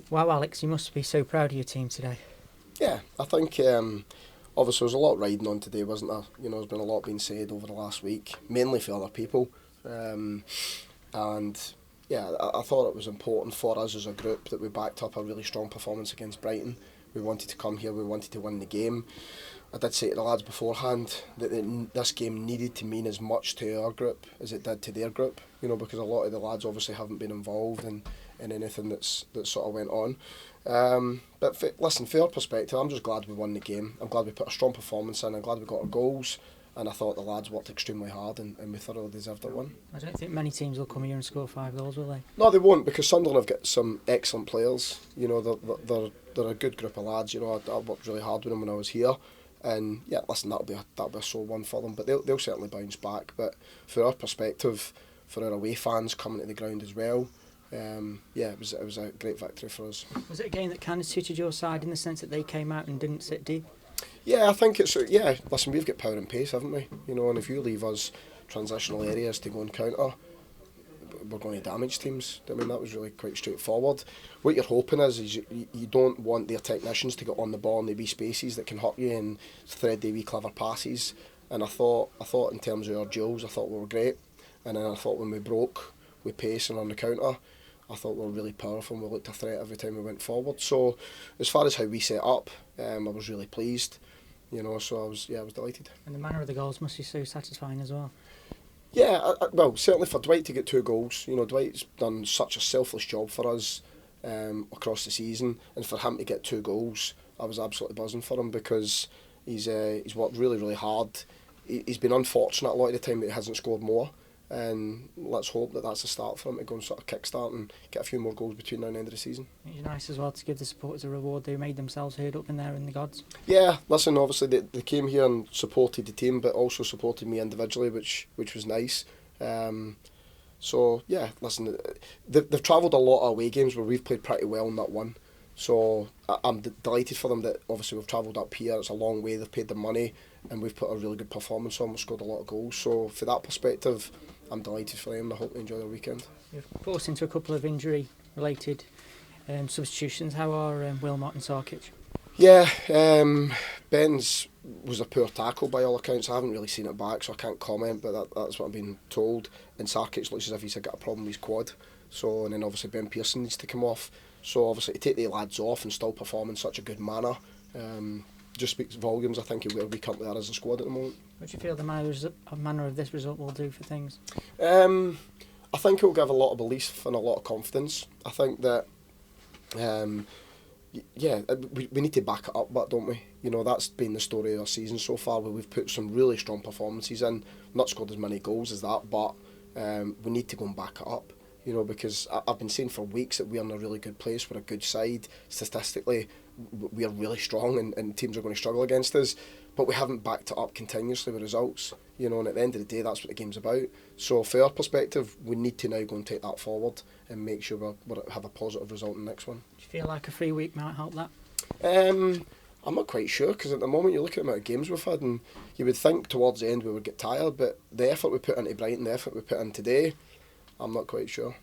Wow, Alex, you must be so proud of your team today. Yeah, I think obviously there was a lot riding on today, wasn't there? You know, there's been a lot being said over the last week, mainly for other people. And yeah, I thought it was important for us as a group that we backed up a really strong performance against Brighton. We wanted to come here, we wanted to win the game. I did say to the lads beforehand that this game needed to mean as much to our group as it did to their group, you know, because a lot of the lads obviously haven't been involved in anything that sort of went on. But listen, from our perspective, I'm just glad we won the game. I'm glad we put a strong performance in. I'm glad we got our goals. And I thought the lads worked extremely hard and we thoroughly deserved that one. I don't think many teams will come here and score 5 goals, will they? No, they won't, because Sunderland have got some excellent players. You know, they're a good group of lads. You know, I worked really hard with them when I was here. And yeah, listen, that'll be a sore one for them, but they'll certainly bounce back. But for our perspective, for our away fans coming to the ground as well, yeah, it was a great victory for us. Was it a game that kind of suited your side in the sense that they came out and didn't sit deep? Yeah, I think it's listen, we've got power and pace, haven't we? You know, and if you leave us transitional areas to go and counter, we're going to damage teams. I mean, that was really quite straightforward. What you're hoping is you don't want their technicians to get on the ball in the wee spaces that can hurt you and thread the wee clever passes. And I thought in terms of our duels, I thought we were great. And then I thought when we broke with pace and on the counter, I thought we were really powerful and we looked a threat every time we went forward. So as far as how we set up, I was really pleased. You know, so I was delighted. And the manner of the goals must be so satisfying as well. Yeah, well, certainly for Dwight to get 2 goals. You know, Dwight's done such a selfless job for us across the season, and for him to get 2 goals, I was absolutely buzzing for him because he's worked really, really hard. He's been unfortunate a lot of the time that he hasn't scored more, and let's hope that that's a start for him to go and sort of kickstart and get a few more goals between now and the end of the season. It's nice as well to give the supporters a reward. They made themselves heard up in there in the gods. Yeah, listen, obviously they came here and supported the team, but also supported me individually, which was nice. So yeah, listen, they've travelled a lot of away games where we've played pretty well in that one. So I'm delighted for them that obviously we've travelled up here. It's a long way. They've paid their money, and we've put a really good performance on. We've scored a lot of goals. So for that perspective, I'm delighted for them. I hope they enjoy their weekend. You're forced into a couple of injury-related substitutions. How are Wilmot and Sarkic? Yeah, Ben's was a poor tackle by all accounts. I haven't really seen it back, so I can't comment, but that's what I've been told. And Sarkic looks as if he's got a problem with his quad. So, and then obviously Ben Pearson needs to come off. So obviously to take the lads off and still perform in such a good manner just speaks volumes, I think, of where we currently are as a squad at the moment. What do you feel the manner of this result will do for things? I think it will give a lot of belief and a lot of confidence. I think that we need to back it up, but don't we? You know, that's been the story of our season so far, where we've put some really strong performances in, not scored as many goals as that, but we need to go and back it up. You know, because I've been saying for weeks that we're in a really good place, we're a good side. Statistically, we are really strong and teams are going to struggle against us, but we haven't backed it up continuously with results. You know, and at the end of the day, that's what the game's about. So from our perspective, we need to now go and take that forward and make sure we have a positive result in the next one. Do you feel like a free week might help that? I'm not quite sure, because at the moment you look at the amount of games we've had and you would think towards the end we would get tired, but the effort we put into Brighton, the effort we put in today, I'm not quite sure.